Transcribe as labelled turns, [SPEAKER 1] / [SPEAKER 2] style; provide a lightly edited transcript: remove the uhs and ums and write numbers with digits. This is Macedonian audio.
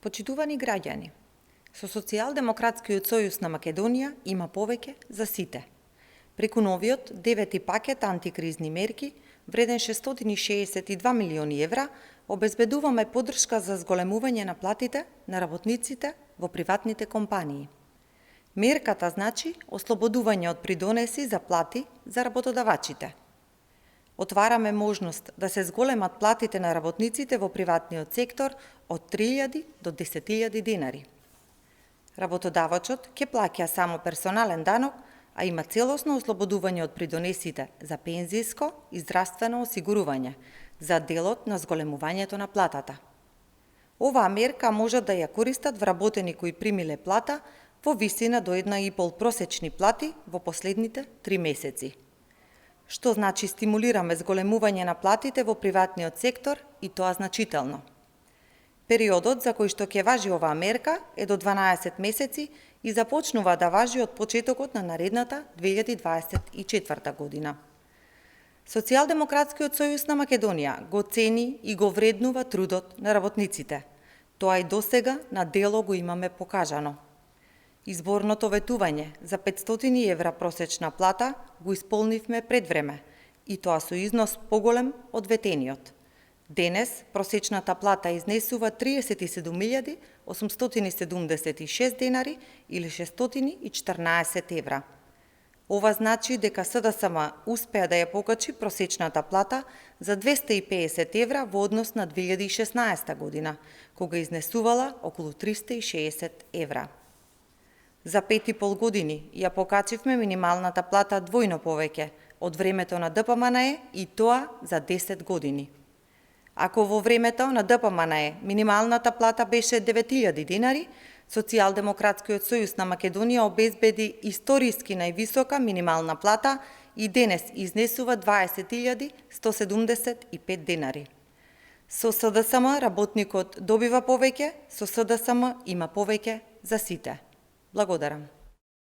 [SPEAKER 1] Почитувани граѓани, со Социјалдемократскиот сојуз на Македонија има повеќе за сите. Преку новиот 9-ти пакет антикризни мерки, вреден 662 милиони евра, обезбедуваме поддршка за зголемување на платите на работниците во приватните компании. Мерката значи ослободување од придонеси за плати за работодавачите. Отвараме можност да се зголемат платите на работниците во приватниот сектор од 3.000 до 10.000 денари. Работодавачот ќе плаќа само персонален данок, а има целосно ослободување од придонесите за пензијско и здравствено осигурување за делот на зголемувањето на платата. Оваа мерка можат да ја користат вработени кои примиле плата во висина до 1,5 просечни плати во последните 3 месеци. Што значи стимулираме зголемување на платите во приватниот сектор и тоа значително. Периодот за кој што ќе важи оваа мерка е до 12 месеци и започнува да важи од почетокот на наредната 2024 година. Социјалдемократскиот сојуз на Македонија го цени и го вреднува трудот на работниците. Тоа и досега на дело го имаме покажано. Изборното ветување за 500 евра просечна плата го исполнивме пред време, и тоа со износ поголем од ветениот. Денес просечната плата изнесува 37.876 денари или 614 евра. Ова значи дека СДСМ успеа да ја покачи просечната плата за 250 евра во однос на 2016 година, кога изнесувала околу 360 евра. За 5,5 години ја покачивме минималната плата двојно повеќе од времето на ДПМНЕ и тоа за 10 години. Ако во времето на ДПМНЕ минималната плата беше 9.000 денари, Социјалдемократскиот сојуз на Македонија обезбеди историски највисока минимална плата и денес изнесува 20.175 денари. Со СДСМ работникот добива повеќе, со СДСМ има повеќе за сите. Благодарам.